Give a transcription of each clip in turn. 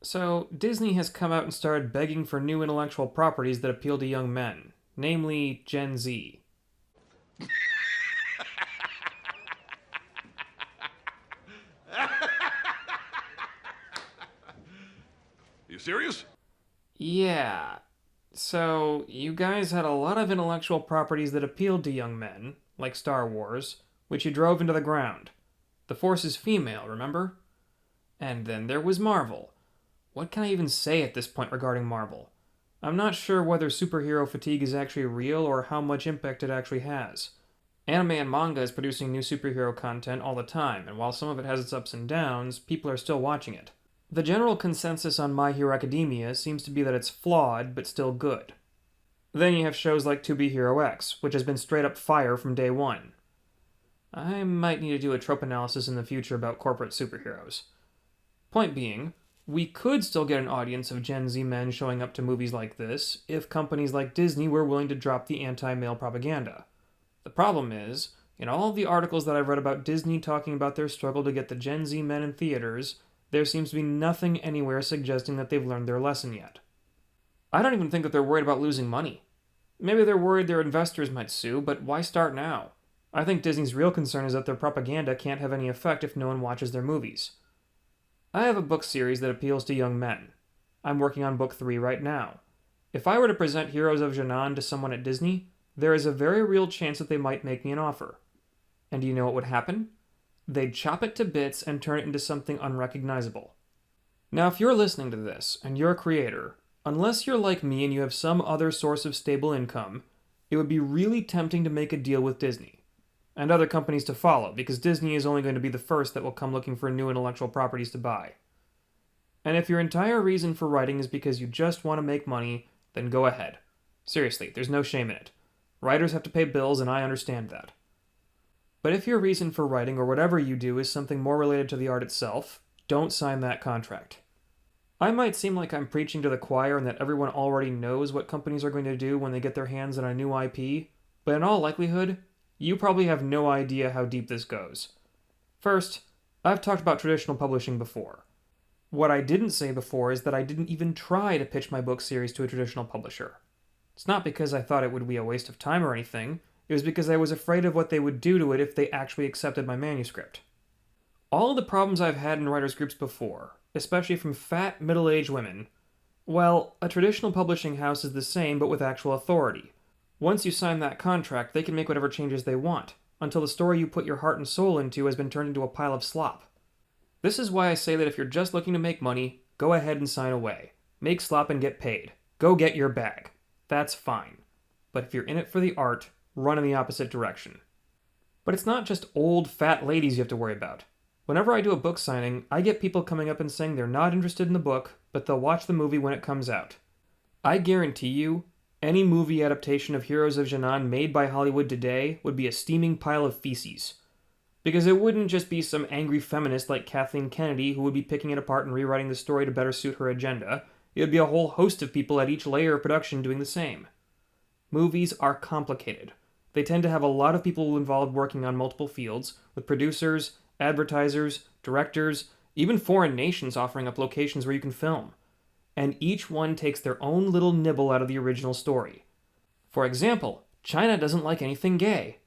So, Disney has come out and started begging for new intellectual properties that appeal to young men, namely Gen Z. You serious? Yeah. So, you guys had a lot of intellectual properties that appealed to young men, like Star Wars, which you drove into the ground. The Force is female, remember? And then there was Marvel. What can I even say at this point regarding Marvel? I'm not sure whether superhero fatigue is actually real or how much impact it actually has. Anime and manga is producing new superhero content all the time, and while some of it has its ups and downs, people are still watching it. The general consensus on My Hero Academia seems to be that it's flawed, but still good. Then you have shows like To Be Hero X, which has been straight up fire from day one. I might need to do a trope analysis in the future about corporate superheroes. Point being, we could still get an audience of Gen Z men showing up to movies like this if companies like Disney were willing to drop the anti male propaganda. The problem is, in all of the articles that I've read about Disney talking about their struggle to get the Gen Z men in theaters, there seems to be nothing anywhere suggesting that they've learned their lesson yet. I don't even think that they're worried about losing money. Maybe they're worried their investors might sue, but why start now? I think Disney's real concern is that their propaganda can't have any effect if no one watches their movies. I have a book series that appeals to young men. I'm working on book 3 right now. If I were to present Heroes of Janan to someone at Disney, there is a very real chance that they might make me an offer. And do you know what would happen? They'd chop it to bits and turn it into something unrecognizable. Now, if you're listening to this and you're a creator, unless you're like me and you have some other source of stable income, it would be really tempting to make a deal with Disney. And other companies to follow, because Disney is only going to be the first that will come looking for new intellectual properties to buy. And if your entire reason for writing is because you just want to make money, then go ahead. Seriously, there's no shame in it. Writers have to pay bills, and I understand that. But if your reason for writing or whatever you do is something more related to the art itself, don't sign that contract. I might seem like I'm preaching to the choir and that everyone already knows what companies are going to do when they get their hands on a new IP, but in all likelihood, you probably have no idea how deep this goes. First, I've talked about traditional publishing before. What I didn't say before is that I didn't even try to pitch my book series to a traditional publisher. It's not because I thought it would be a waste of time or anything, it was because I was afraid of what they would do to it if they actually accepted my manuscript. All of the problems I've had in writers' groups before, especially from fat, middle-aged women, well, a traditional publishing house is the same but with actual authority. Once you sign that contract, they can make whatever changes they want, until the story you put your heart and soul into has been turned into a pile of slop. This is why I say that if you're just looking to make money, go ahead and sign away. Make slop and get paid. Go get your bag. That's fine. But if you're in it for the art, run in the opposite direction. But it's not just old, fat ladies you have to worry about. Whenever I do a book signing, I get people coming up and saying they're not interested in the book, but they'll watch the movie when it comes out. I guarantee you, any movie adaptation of Heroes of Janan made by Hollywood today would be a steaming pile of feces. Because it wouldn't just be some angry feminist like Kathleen Kennedy who would be picking it apart and rewriting the story to better suit her agenda. It would be a whole host of people at each layer of production doing the same. Movies are complicated. They tend to have a lot of people involved working on multiple fields, with producers, advertisers, directors, even foreign nations offering up locations where you can film. And each one takes their own little nibble out of the original story. For example, China doesn't like anything gay.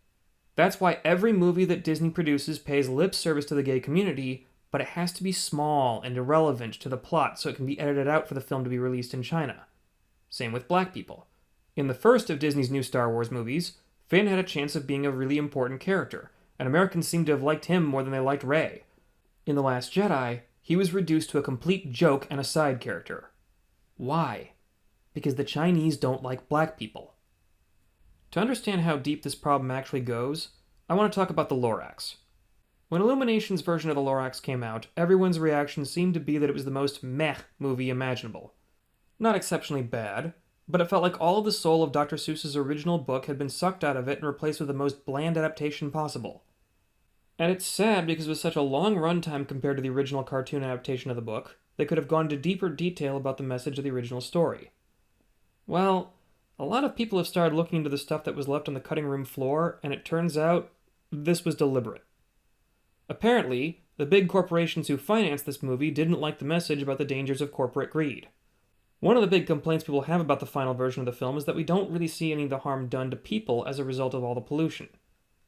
That's why every movie that Disney produces pays lip service to the gay community, but it has to be small and irrelevant to the plot so it can be edited out for the film to be released in China. Same with black people. In the first of Disney's new Star Wars movies, Finn had a chance of being a really important character, and Americans seem to have liked him more than they liked Rey. In The Last Jedi, he was reduced to a complete joke and a side character. Why? Because the Chinese don't like black people. To understand how deep this problem actually goes, I want to talk about the Lorax. When Illumination's version of the Lorax came out, everyone's reaction seemed to be that it was the most meh movie imaginable. Not exceptionally bad, but it felt like all of the soul of Dr. Seuss's original book had been sucked out of it and replaced with the most bland adaptation possible. And it's sad because with such a long runtime compared to the original cartoon adaptation of the book, they could have gone into deeper detail about the message of the original story. Well, a lot of people have started looking into the stuff that was left on the cutting room floor, and it turns out this was deliberate. Apparently, The big corporations who financed this movie didn't like the message about the dangers of corporate greed. One of the big complaints people have about the final version of the film is that we don't really see any of the harm done to people as a result of all the pollution.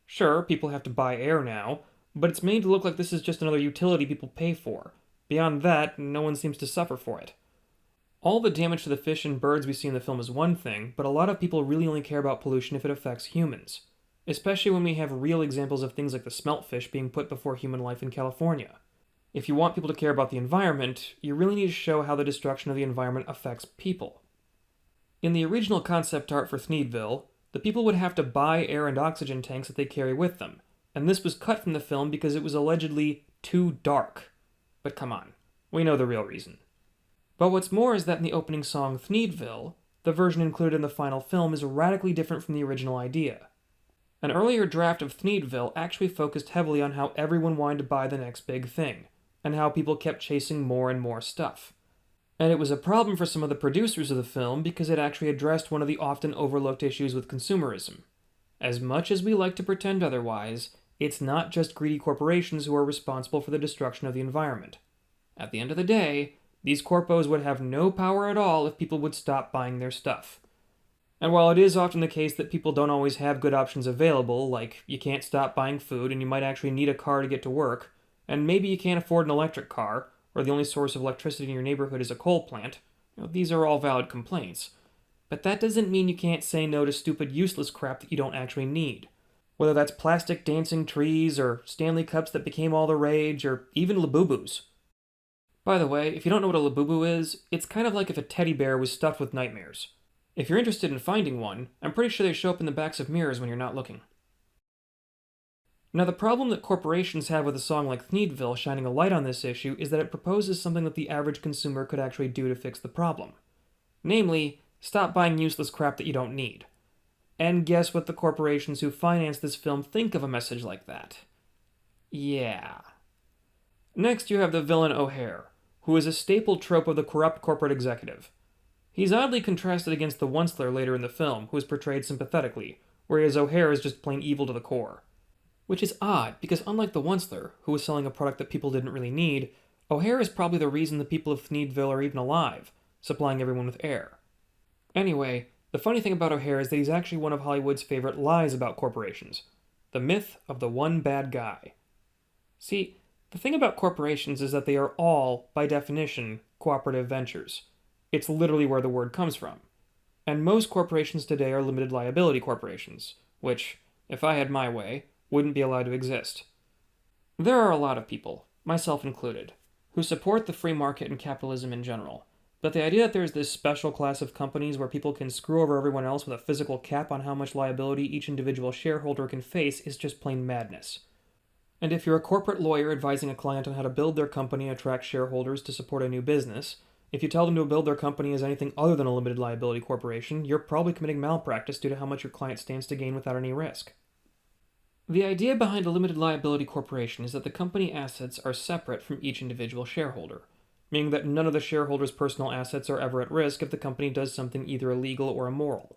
Sure, people have to buy air now, but it's made to look like this is just another utility people pay for. Beyond that, no one seems to suffer for it. All the damage to the fish and birds we see in the film is one thing, but a lot of people really only care about pollution if it affects humans. Especially when we have real examples of things like the smelt fish being put before human life in California. If you want people to care about the environment, you really need to show how the destruction of the environment affects people. In the original concept art for Thneedville, the people would have to buy air and oxygen tanks that they carry with them, and this was cut from the film because it was allegedly too dark. But come on, we know the real reason. But what's more is that in the opening song Thneedville, the version included in the final film is radically different from the original idea. An earlier draft of Thneedville actually focused heavily on how everyone wanted to buy the next big thing, and how people kept chasing more and more stuff. And it was a problem for some of the producers of the film because it actually addressed one of the often overlooked issues with consumerism. As much as we like to pretend otherwise, it's not just greedy corporations who are responsible for the destruction of the environment. At the end of the day, these corpos would have no power at all if people would stop buying their stuff. And while it is often the case that people don't always have good options available, like you can't stop buying food and you might actually need a car to get to work, and maybe you can't afford an electric car, or the only source of electricity in your neighborhood is a coal plant, these are all valid complaints. But that doesn't mean you can't say no to stupid, useless crap that you don't actually need. Whether that's plastic dancing trees, or Stanley Cups that became all the rage, or even Labubus. By the way, if you don't know what a Labubu is, it's kind of like if a teddy bear was stuffed with nightmares. If you're interested in finding one, I'm pretty sure they show up in the backs of mirrors when you're not looking. Now, the problem that corporations have with a song like Thneedville shining a light on this issue is that it proposes something that the average consumer could actually do to fix the problem. Namely, stop buying useless crap that you don't need. And guess what the corporations who finance this film think of a message like that? Yeah. Next, you have the villain O'Hare, who is a staple trope of the corrupt corporate executive. He's oddly contrasted against the Onceler later in the film, who is portrayed sympathetically, whereas O'Hare is just plain evil to the core. Which is odd, because unlike the Onceler, who was selling a product that people didn't really need, O'Hare is probably the reason the people of Thneedville are even alive, supplying everyone with air. Anyway, the funny thing about O'Hare is that he's actually one of Hollywood's favorite lies about corporations. The myth of the one bad guy. See, the thing about corporations is that they are all, by definition, cooperative ventures. It's literally where the word comes from. And most corporations today are limited liability corporations, which, if I had my way, wouldn't be allowed to exist. There are a lot of people, myself included, who support the free market and capitalism in general, but the idea that there's this special class of companies where people can screw over everyone else with a physical cap on how much liability each individual shareholder can face is just plain madness. And if you're a corporate lawyer advising a client on how to build their company and attract shareholders to support a new business, if you tell them to build their company as anything other than a limited liability corporation, you're probably committing malpractice due to how much your client stands to gain without any risk. The idea behind a limited liability corporation is that the company assets are separate from each individual shareholder, meaning that none of the shareholders' personal assets are ever at risk if the company does something either illegal or immoral.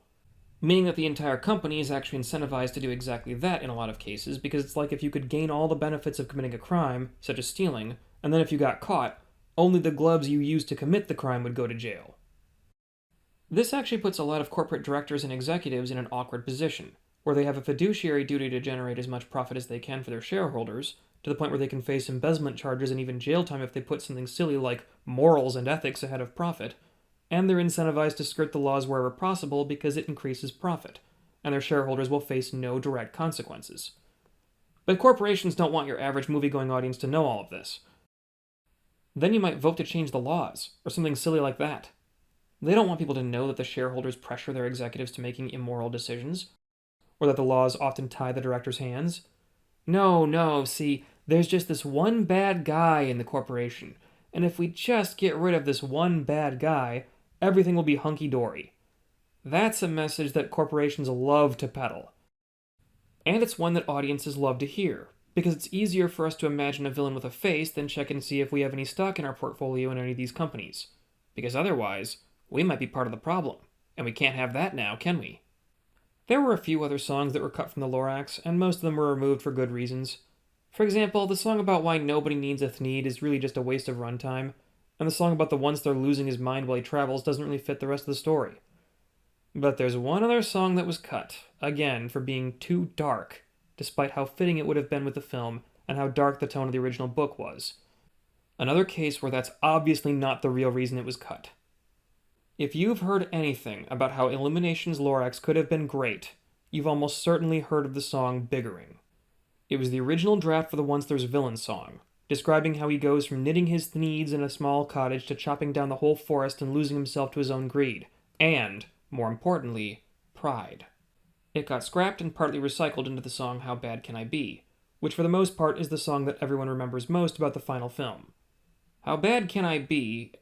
Meaning that the entire company is actually incentivized to do exactly that in a lot of cases, because it's like if you could gain all the benefits of committing a crime, such as stealing, and then if you got caught, only the gloves you used to commit the crime would go to jail. This actually puts a lot of corporate directors and executives in an awkward position, where they have a fiduciary duty to generate as much profit as they can for their shareholders, to the point where they can face embezzlement charges and even jail time if they put something silly like morals and ethics ahead of profit, and they're incentivized to skirt the laws wherever possible because it increases profit, and their shareholders will face no direct consequences. But corporations don't want your average movie-going audience to know all of this. Then you might vote to change the laws, or something silly like that. They don't want people to know that the shareholders pressure their executives to making immoral decisions, or that the laws often tie the directors' hands. No, see, there's just this one bad guy in the corporation, and if we just get rid of this one bad guy, everything will be hunky-dory. That's a message that corporations love to peddle. And it's one that audiences love to hear, because it's easier for us to imagine a villain with a face than check and see if we have any stock in our portfolio in any of these companies. Because otherwise, we might be part of the problem, and we can't have that now, can we? There were a few other songs that were cut from the Lorax, and most of them were removed for good reasons. For example, the song about why nobody needs a Thneed is really just a waste of runtime, and the song about the Once-They're losing his mind while he travels doesn't really fit the rest of the story. But there's one other song that was cut, again for being too dark, despite how fitting it would have been with the film and how dark the tone of the original book was. Another case where that's obviously not the real reason it was cut. If you've heard anything about how Illumination's Lorax could have been great, you've almost certainly heard of the song Biggering. It was the original draft for the Once There's Villain song, describing how he goes from knitting his Thneeds in a small cottage to chopping down the whole forest and losing himself to his own greed, and, more importantly, pride. It got scrapped and partly recycled into the song How Bad Can I Be, which for the most part is the song that everyone remembers most about the final film. How Bad Can I Be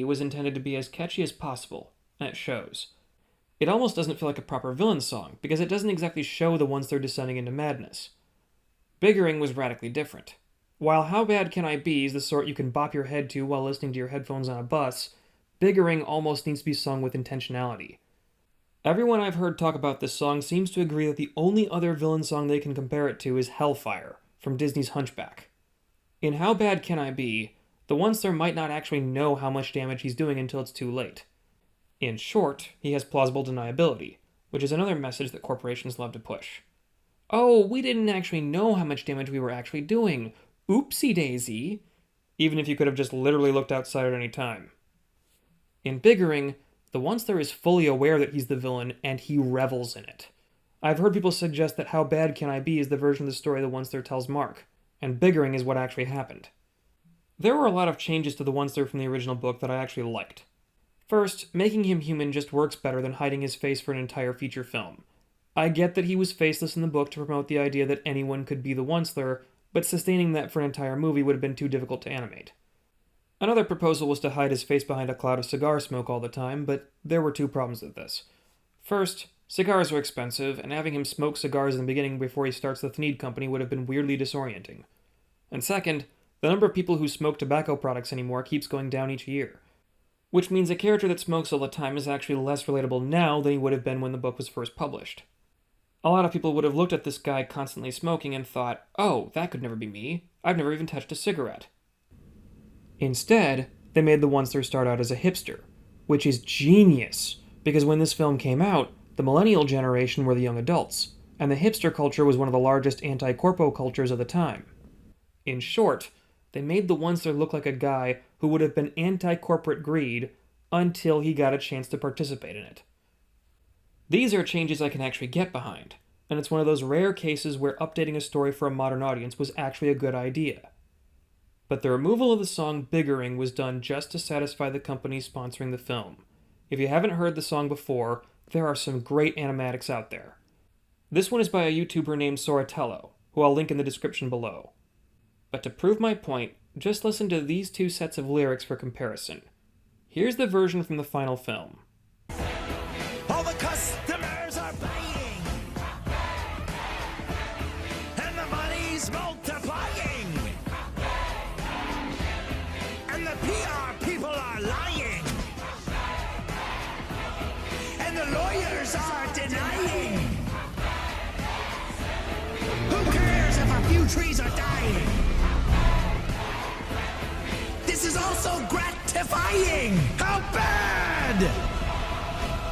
was intended to be as catchy as possible, and it shows. It almost doesn't feel like a proper villain song, because it doesn't exactly show the ones they're descending into madness. Biggering was radically different. While How Bad Can I Be is the sort you can bop your head to while listening to your headphones on a bus, Biggering almost needs to be sung with intentionality. Everyone I've heard talk about this song seems to agree that the only other villain song they can compare it to is Hellfire, from Disney's Hunchback. In How Bad Can I Be, the Once-There might not actually know how much damage he's doing until it's too late. In short, he has plausible deniability, which is another message that corporations love to push. Oh, we didn't actually know how much damage we were actually doing. Oopsie daisy. Even if you could have just literally looked outside at any time. In Biggering, the Once-There is fully aware that he's the villain, and he revels in it. I've heard people suggest that How Bad Can I Be is the version of the story the Once-There tells Mark, and Biggering is what actually happened. There were a lot of changes to the Once-There from the original book that I actually liked. First, making him human just works better than hiding his face for an entire feature film. I get that he was faceless in the book to promote the idea that anyone could be the Once-There, but sustaining that for an entire movie would have been too difficult to animate. Another proposal was to hide his face behind a cloud of cigar smoke all the time, but there were two problems with this. First, cigars are expensive, and having him smoke cigars in the beginning before he starts the Thneed Company would have been weirdly disorienting. And second, the number of people who smoke tobacco products anymore keeps going down each year. Which means a character that smokes all the time is actually less relatable now than he would have been when the book was first published. A lot of people would have looked at this guy constantly smoking and thought, oh, that could never be me. I've never even touched a cigarette. Instead, they made the Once-There start out as a hipster, which is genius, because when this film came out, the millennial generation were the young adults, and the hipster culture was one of the largest anti-corpo cultures of the time. In short, they made the Once-There look like a guy who would have been anti-corporate greed until he got a chance to participate in it. These are changes I can actually get behind, and it's one of those rare cases where updating a story for a modern audience was actually a good idea. But the removal of the song Biggering was done just to satisfy the company sponsoring the film. If you haven't heard the song before, there are some great animatics out there. This one is by a YouTuber named Soratello, who I'll link in the description below. But to prove my point, just listen to these two sets of lyrics for comparison. Here's the version from the final film. All the customers are buying, and the money's multiplying, and the PR people are lying, and the lawyers are denying. Who cares if a few trees are dying? This is also gratifying. How bad?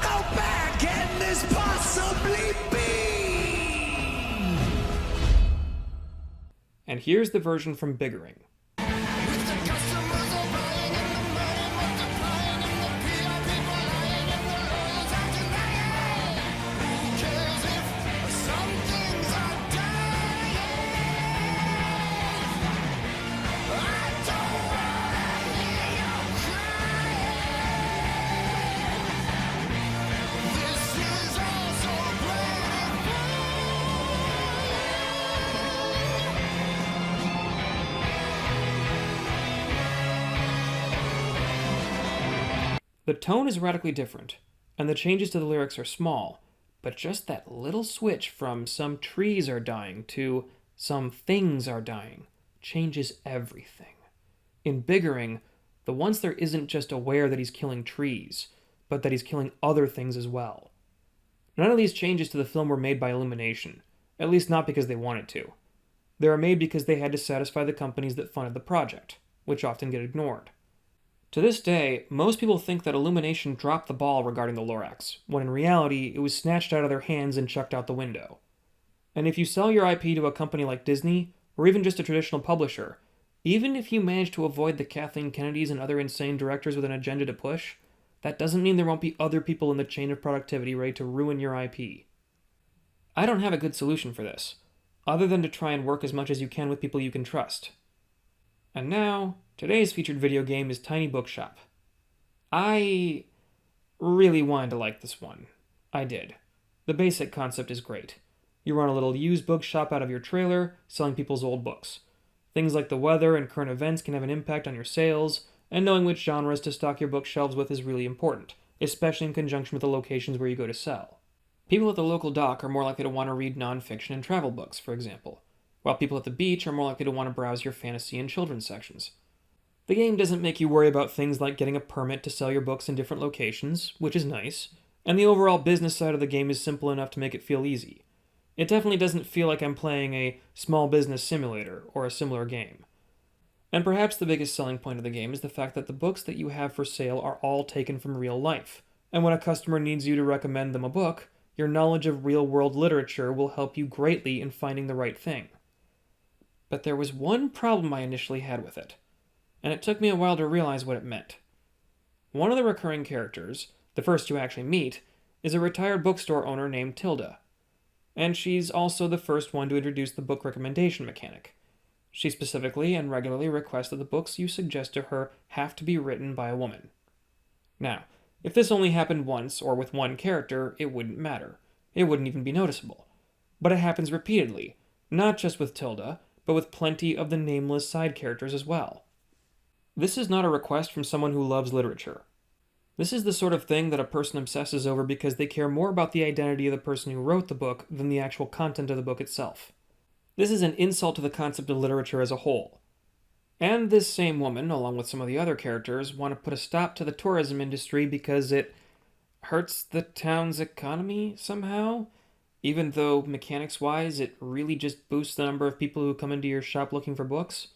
How bad can this possibly be? And here's the version from Biggering. The tone is radically different, and the changes to the lyrics are small, but just that little switch from some trees are dying to some things are dying changes everything. In Biggering, the Once-There isn't just aware that he's killing trees, but that he's killing other things as well. None of these changes to the film were made by Illumination, at least not because they wanted to. They are made because they had to satisfy the companies that funded the project, which often get ignored. To this day, most people think that Illumination dropped the ball regarding the Lorax, when in reality it was snatched out of their hands and chucked out the window. And if you sell your IP to a company like Disney, or even just a traditional publisher, even if you manage to avoid the Kathleen Kennedys and other insane directors with an agenda to push, that doesn't mean there won't be other people in the chain of productivity ready to ruin your IP. I don't have a good solution for this, other than to try and work as much as you can with people you can trust. And now, today's featured video game is Tiny Bookshop. I really wanted to like this one. I did. The basic concept is great. You run a little used bookshop out of your trailer, selling people's old books. Things like the weather and current events can have an impact on your sales, and knowing which genres to stock your bookshelves with is really important, especially in conjunction with the locations where you go to sell. People at the local dock are more likely to want to read nonfiction and travel books, for example, while people at the beach are more likely to want to browse your fantasy and children's sections. The game doesn't make you worry about things like getting a permit to sell your books in different locations, which is nice, and the overall business side of the game is simple enough to make it feel easy. It definitely doesn't feel like I'm playing a small business simulator or a similar game. And perhaps the biggest selling point of the game is the fact that the books that you have for sale are all taken from real life, and when a customer needs you to recommend them a book, your knowledge of real-world literature will help you greatly in finding the right thing. But there was one problem I initially had with it, and it took me a while to realize what it meant. One of the recurring characters, the first you actually meet, is a retired bookstore owner named Tilda, and she's also the first one to introduce the book recommendation mechanic. She specifically and regularly requests that the books you suggest to her have to be written by a woman. Now, if this only happened once or with one character, it wouldn't matter. It wouldn't even be noticeable. But it happens repeatedly, not just with Tilda, but with plenty of the nameless side characters as well. This is not a request from someone who loves literature. This is the sort of thing that a person obsesses over because they care more about the identity of the person who wrote the book than the actual content of the book itself. This is an insult to the concept of literature as a whole. And this same woman, along with some of the other characters, want to put a stop to the tourism industry because it hurts the town's economy somehow, even though mechanics-wise it really just boosts the number of people who come into your shop looking for books.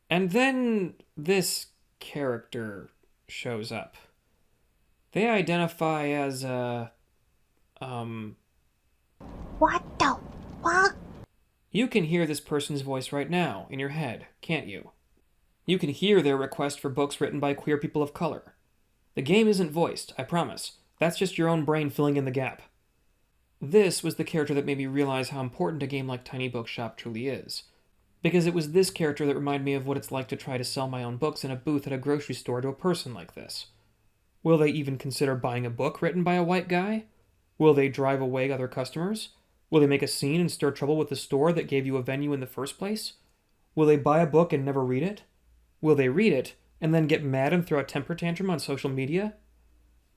And then this character shows up. They identify as What the fuck? You can hear this person's voice right now in your head, can't you? You can hear their request for books written by queer people of color. The game isn't voiced, I promise. That's just your own brain filling in the gap. This was the character that made me realize how important a game like Tiny Bookshop truly is. Because it was this character that reminded me of what it's like to try to sell my own books in a booth at a grocery store to a person like this. Will they even consider buying a book written by a white guy? Will they drive away other customers? Will they make a scene and stir trouble with the store that gave you a venue in the first place? Will they buy a book and never read it? Will they read it and then get mad and throw a temper tantrum on social media?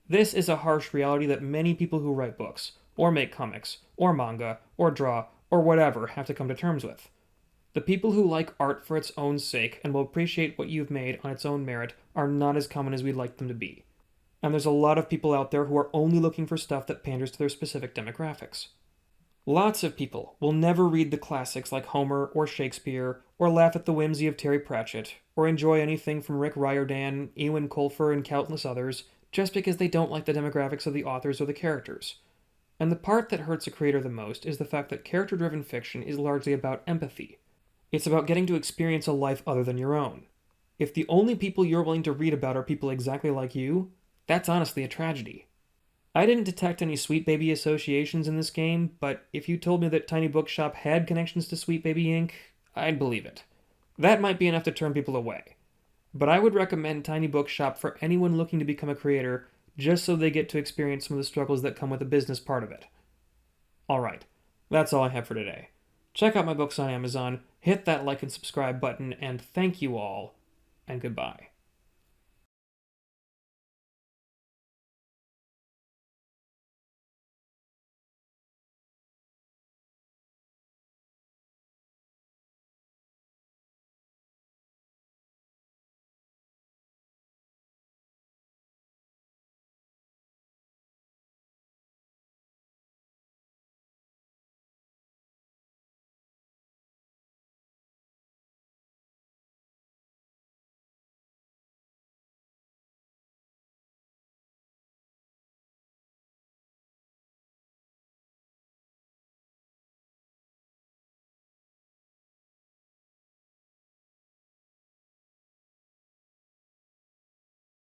This is a harsh reality that many people who write books, or make comics, or manga, or draw, or whatever have to come to terms with. The people who like art for its own sake and will appreciate what you've made on its own merit are not as common as we'd like them to be. And there's a lot of people out there who are only looking for stuff that panders to their specific demographics. Lots of people will never read the classics like Homer or Shakespeare, or laugh at the whimsy of Terry Pratchett, or enjoy anything from Rick Riordan, Ewan Colfer, and countless others, just because they don't like the demographics of the authors or the characters. And the part that hurts a creator the most is the fact that character-driven fiction is largely about empathy. It's about getting to experience a life other than your own. If the only people you're willing to read about are people exactly like you, that's honestly a tragedy. I didn't detect any Sweet Baby associations in this game, but if you told me that Tiny Bookshop had connections to Sweet Baby Inc., I'd believe it. That might be enough to turn people away. But I would recommend Tiny Bookshop for anyone looking to become a creator, just so they get to experience some of the struggles that come with the business part of it. Alright, that's all I have for today. Check out my books on Amazon, hit that like and subscribe button, and thank you all, and goodbye.